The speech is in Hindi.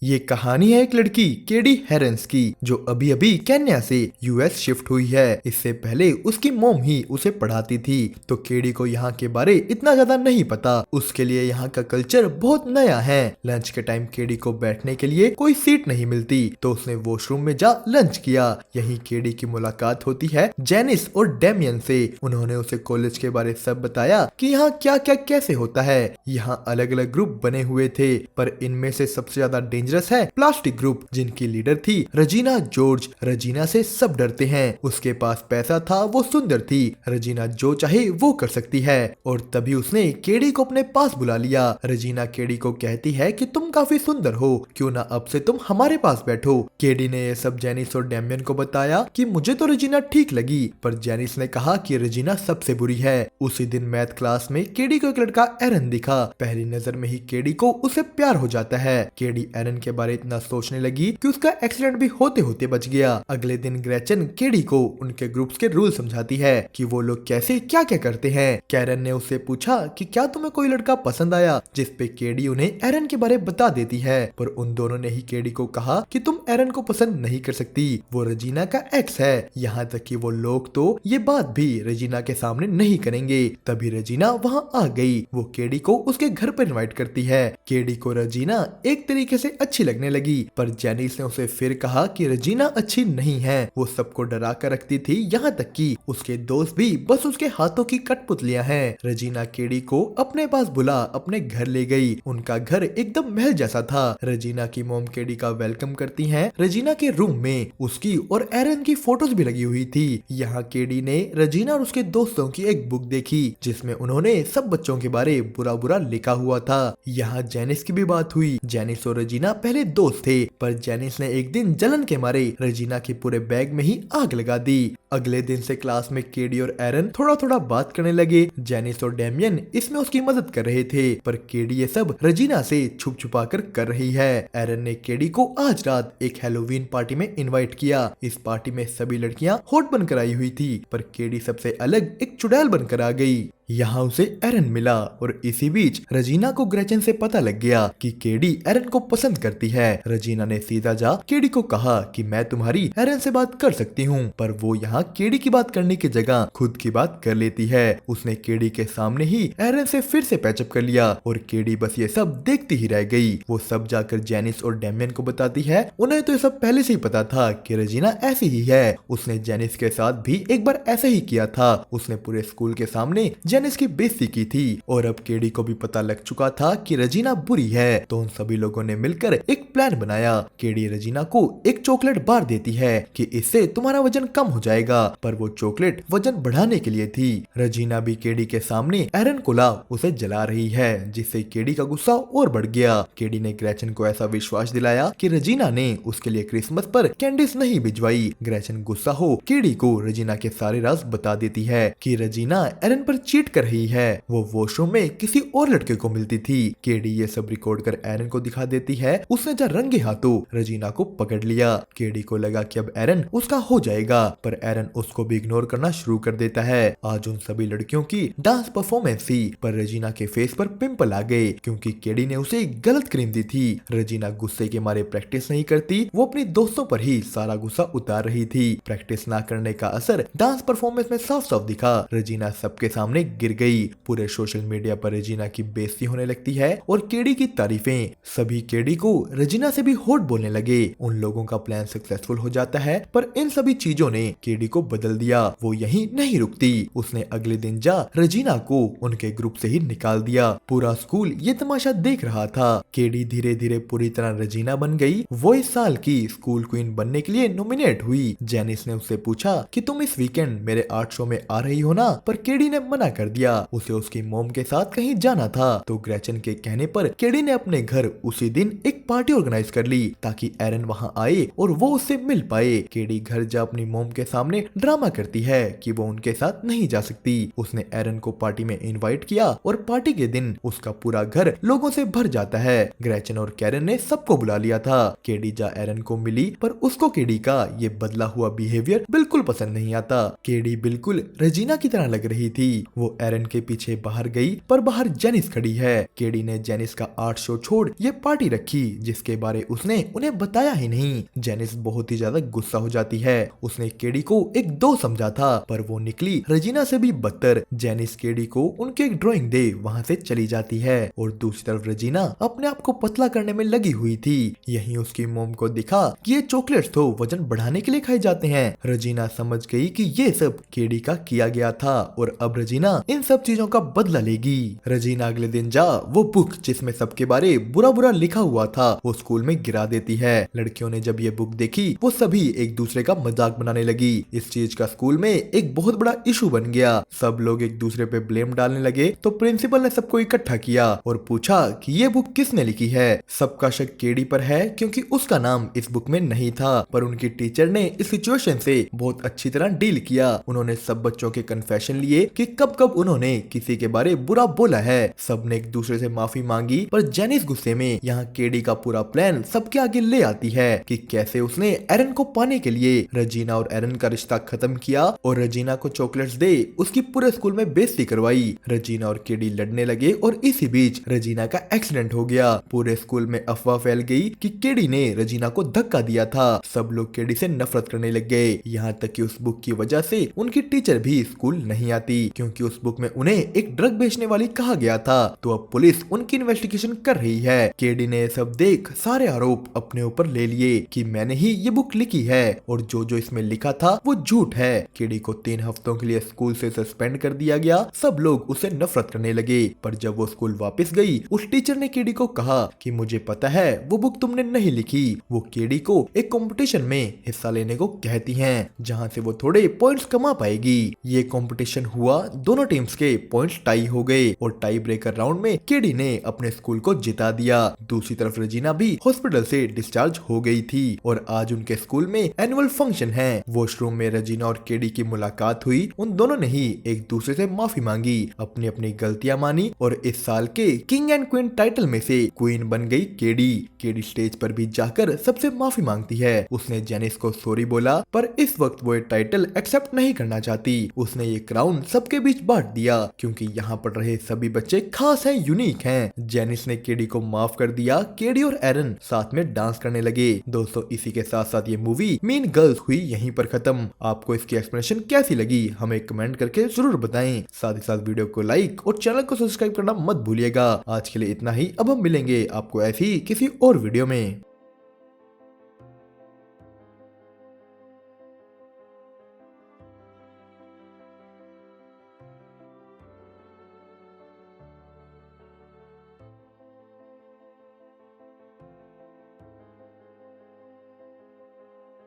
ये कहानी है एक लड़की केडी हेरेंस की जो अभी अभी केन्या से यूएस शिफ्ट हुई है। इससे पहले उसकी मॉम ही उसे पढ़ाती थी, तो केडी को यहाँ के बारे इतना ज्यादा नहीं पता। उसके लिए यहाँ का कल्चर बहुत नया है। लंच के टाइम केडी को बैठने के लिए कोई सीट नहीं मिलती, तो उसने वॉशरूम में जा लंच किया। यही केडी की मुलाकात होती है जेनिस और डेमियन से। उन्होंने उसे कॉलेज के बारे सब बताया कि यहाँ क्या क्या कैसे होता है। यहाँ अलग अलग ग्रुप बने हुए थे, पर इनमें से सबसे ज्यादा डेंजरस है प्लास्टिक ग्रुप, जिनकी लीडर थी रजीना जॉर्ज। रजीना से सब डरते हैं। उसके पास पैसा था, वो सुंदर थी। रजीना जो चाहे वो कर सकती है। और तभी उसने केडी को अपने पास बुला लिया। रजीना केडी को कहती है कि तुम काफी सुंदर हो, क्यों ना अब से तुम हमारे पास बैठो। केडी ने ये सब जेनिस और डेमियन को बताया कि मुझे तो रजीना ठीक लगी, पर जेनिस ने कहा कि रजीना सबसे बुरी है। उसी दिन मैथ क्लास में केडी को एक लड़का एरन दिखा। पहली नजर में ही केडी को उसे प्यार हो जाता है। केडी एरन के बारे इतना सोचने लगी कि उसका एक्सीडेंट भी होते होते बच गया। अगले दिन ग्रेचन केडी को उनके ग्रुप्स के रूल समझाती है कि वो लोग कैसे क्या क्या करते हैं। कैरन ने उससे पूछा कि क्या तुम्हें कोई लड़का पसंद आया, जिस पे केडी उन्हें एरन के बारे बता देती है। पर उन दोनों ने ही केडी को कहा कि तुम एरन को पसंद नहीं कर सकती, वो रजीना का एक्स है। यहाँ तक कि वो लोग तो ये बात भी रजीना के सामने नहीं करेंगे। तभी रजीना वहाँ आ गई। वो केडी को उसके घर पर इनवाइट करती है। केडी को रजीना एक तरीके से अच्छी लगने लगी, पर जेनिस ने उसे फिर कहा कि रजीना अच्छी नहीं है। वो सबको डरा कर रखती थी, यहाँ तक कि उसके दोस्त भी बस उसके हाथों की कठपुतलियां हैं। रजीना केडी को अपने पास बुला अपने घर ले गई। उनका घर एकदम महल जैसा था। रजीना की मोम केडी का वेलकम करती हैं। रजीना के रूम में उसकी और एरन की फोटोज भी लगी हुई थी। यहाँ केडी ने रजीना और उसके दोस्तों की एक बुक देखी, जिसमें उन्होंने सब बच्चों के बारे बुरा बुरा लिखा हुआ था। यहाँ जेनिस की भी बात हुई। जेनिस और रजीना पहले दोस्त थे, पर जेनिस ने एक दिन जलन के मारे रजीना के पूरे बैग में ही आग लगा दी। अगले दिन से क्लास में केडी और एरन थोड़ा थोड़ा बात करने लगे। जेनिस और डेमियन इसमें उसकी मदद कर रहे थे, पर केडी ये सब रजीना से छुप छुपा कर रही है। एरन ने केडी को आज रात एक हैलोवीन पार्टी में इनवाइट किया। इस पार्टी में सभी लड़कियां हॉट बनकर आई हुई थी, पर केडी सबसे अलग एक चुड़ैल बनकर आ गई। यहाँ उसे एरन मिला, और इसी बीच रजीना को ग्रेचन से पता लग गया कि केडी एरन को पसंद करती है। रजीना ने सीधा जा केडी को कहा कि मैं तुम्हारी एरन से बात कर सकती हूँ, पर वो यहाँ केडी की बात करने की जगह खुद की बात कर लेती है। उसने केडी के सामने ही एरन से फिर से पैचअप कर लिया, और केडी बस ये सब देखती ही रह गई। वो सब जाकर जेनिस और डेमियन को बताती है। उन्हें तो ये सब पहले से ही पता था कि रजीना ऐसी ही है। उसने जेनिस के साथ भी एक बार ऐसे ही किया था। उसने पूरे स्कूल के सामने जेनिस की बेइज्जती की थी, और अब केडी को भी पता लग चुका था कि रजीना बुरी है। तो उन सभी लोगों ने मिलकर एक प्लान बनाया। केडी रजीना को एक चॉकलेट बार देती है कि इससे तुम्हारा वजन कम हो जाएगा, पर वो चॉकलेट वजन बढ़ाने के लिए थी। रजीना भी केडी के सामने एरन को ला उसे जला रही है, जिससे केडी का गुस्सा और बढ़ गया। केडी ने ग्रेचन को ऐसा विश्वास दिलाया कि रजीना ने उसके लिए क्रिसमस पर कैंडीज नहीं भिजवाई। ग्रेचन गुस्सा हो केडी को रजीना के सारे राज बता देती है कि रजीना एरन पर चीट कर रही है। वो वॉशरूम में किसी और लड़के को मिलती थी। केडी ये सब रिकॉर्ड कर एरन को दिखा देती है। उसने जा रंगे हाथों रजीना को पकड़ लिया। केडी को लगा कि अब एरन उसका हो जाएगा, पर एरन उसको भी इग्नोर करना शुरू कर देता है। आज उन सभी लड़कियों की डांस परफॉर्मेंस थी, पर रजीना के फेस पर पिंपल आ गए क्योंकि केडी ने उसे गलत क्रीम दी थी। रजीना गुस्से के मारे प्रैक्टिस नहीं करती। वो अपनी दोस्तों पर ही सारा गुस्सा उतार रही थी। प्रैक्टिस ना करने का असर डांस परफॉर्मेंस में साफ साफ दिखा। रजीना सबके सामने गिर गई। पूरे सोशल मीडिया पर रजीना की बेइज्जती होने लगती है, और केडी की तारीफें। सभी केडी को रजीना से भी होट बोलने लगे। उन लोगों का प्लान सक्सेसफुल हो जाता है, पर इन सभी चीजों ने केडी को बदल दिया। वो यहीं नहीं रुकती। उसने अगले दिन जा रजीना को उनके ग्रुप से ही निकाल दिया। पूरा स्कूल ये तमाशा देख रहा था। केडी धीरे धीरे पूरी तरह रजीना बन गई। वो इस साल की स्कूल क्वीन बनने के लिए नॉमिनेट हुई। जेनिस ने उससे पूछा कि तुम इस वीकेंड मेरे आर्ट शो में आ रही हो ना, पर केडी ने मना कर दिया। उसे उसकी मॉम के साथ कहीं जाना था। तो ग्रेचन के कहने पर केडी ने अपने घर उसी दिन एक पार्टी ऑर्गेनाइज कर ली, ताकि एरन वहां आए और वो उससे मिल पाए। केडी घर जा अपनी मॉम के सामने ड्रामा करती है कि वो उनके साथ नहीं जा सकती। उसने एरन को पार्टी में इनवाइट किया, और पार्टी के दिन उसका पूरा घर लोगों से भर जाता है। ग्रेचन और कैरन ने सबको बुला लिया था। केडी जा एरन को मिली, पर उसको केडी का ये बदला हुआ बिहेवियर बिल्कुल पसंद नहीं आता। केडी बिल्कुल रजीना की तरह लग रही थी। वो वो एरन के पीछे बाहर गई, पर बाहर जेनिस खड़ी है। केडी ने जेनिस का आर्ट शो छोड़ ये पार्टी रखी जिसके बारे उसने उन्हें बताया ही नहीं। जेनिस बहुत ही ज्यादा गुस्सा हो जाती है। उसने केडी को एक दोस्त समझा था, पर वो निकली रजीना से भी बदतर। जेनिस केडी को उनके एक ड्राइंग दे वहाँ से चली जाती है और दूसरी तरफ रजीना अपने आप को पतला करने में लगी हुई थी। यहीं उसकी मोम को दिखा कि ये चॉकलेट्स तो वजन बढ़ाने के लिए खाए जाते हैं। रजीना समझ गई कि ये सब केडी का किया गया था और अब रजीना इन सब चीजों का बदला लेगी। रजीना अगले दिन जा वो बुक जिसमें सबके बारे बुरा बुरा लिखा हुआ था वो स्कूल में गिरा देती है। लड़कियों ने जब ये बुक देखी वो सभी एक दूसरे का मजाक बनाने लगी। इस चीज का स्कूल में एक बहुत बड़ा इशू बन गया। सब लोग एक दूसरे पे ब्लेम डालने लगे तो प्रिंसिपल ने सबको इकट्ठा किया और पूछा कि ये बुक किसने लिखी है। सबका शक केडी पर है क्योंकि उसका नाम इस बुक में नहीं था, पर उनकी टीचर ने इस सिचुएशन से बहुत अच्छी तरह डील किया। उन्होंने सब बच्चों के कन्फेशन लिए कि कब कब उन्होंने किसी के बारे बुरा बोला है। सबने एक दूसरे से माफी मांगी, पर जेनिस गुस्से में यहाँ केडी का पूरा प्लान सबके आगे ले आती है कि कैसे उसने एरन को पाने के लिए रजीना और एरन का रिश्ता खत्म किया और रजीना को चॉकलेट्स दे उसकी पूरे स्कूल में बेइज्जती करवाई। रजीना और केडी लड़ने लगे और इसी बीच रजीना का एक्सीडेंट हो गया। पूरे स्कूल में अफवाह फैल गई कि केडी ने रजीना को धक्का दिया था। सब लोग केडी से नफरत करने लग गए, यहाँ तक कि उस बुक की वजह से उनकी टीचर भी स्कूल नहीं आती क्योंकि उस बुक में उन्हें एक ड्रग बेचने वाली कहा गया था। तो अब पुलिस उनकी इन्वेस्टिगेशन कर रही है। केडी ने सब देख सारे आरोप अपने ऊपर ले लिए कि मैंने ही ये बुक लिखी है और जो इसमें लिखा था वो झूठ है। केडी को 3 हफ्तों के लिए स्कूल से सस्पेंड कर दिया गया। सब लोग उसे नफरत करने लगे, पर जब वो स्कूल वापस गई उस टीचर ने केडी को कहा कि मुझे पता है वो बुक तुमने नहीं लिखी। वो केडी को एक कंपटीशन में हिस्सा लेने को कहती हैं जहां से वो थोड़े पॉइंट्स कमा पाएगी। ये कंपटीशन हुआ, दोनों टीम्स के पॉइंट्स टाई हो गए और टाई ब्रेकर राउंड में केडी ने अपने स्कूल को जिता दिया। दूसरी तरफ रजीना भी हॉस्पिटल से डिस्चार्ज हो गई थी और आज उनके स्कूल में एनुअल फंक्शन है। वॉशरूम में रजीना और केडी की मुलाकात हुई। उन दोनों ने ही एक दूसरे से माफी मांगी, अपनी अपनी गलतियां मानी और इस साल के किंग एंड क्वीन टाइटल में से क्वीन बन गई केडी। केडी स्टेज पर भी जाकर सबसे माफी मांगती है। उसने जेनिस को सॉरी बोला, पर इस वक्त वो ये टाइटल एक्सेप्ट नहीं करना चाहती। उसने ये क्राउन सबके बीच बांट दिया क्योंकि यहाँ पर रहे सभी बच्चे खास हैं, यूनिक हैं। जेनिस ने केडी को माफ कर दिया। केडी और एरन साथ में डांस करने लगे। दोस्तों इसी के साथ साथ ये मूवी मीन गर्ल्स हुई यहीं पर खत्म। आपको इसकी एक्सप्लेनेशन कैसी लगी हमें कमेंट करके जरूर बताएं। साथ ही साथ वीडियो को लाइक और चैनल को सब्सक्राइब करना मत भूलिएगा। आज के लिए इतना ही, अब हम मिलेंगे आपको ऐसी किसी और वीडियो में।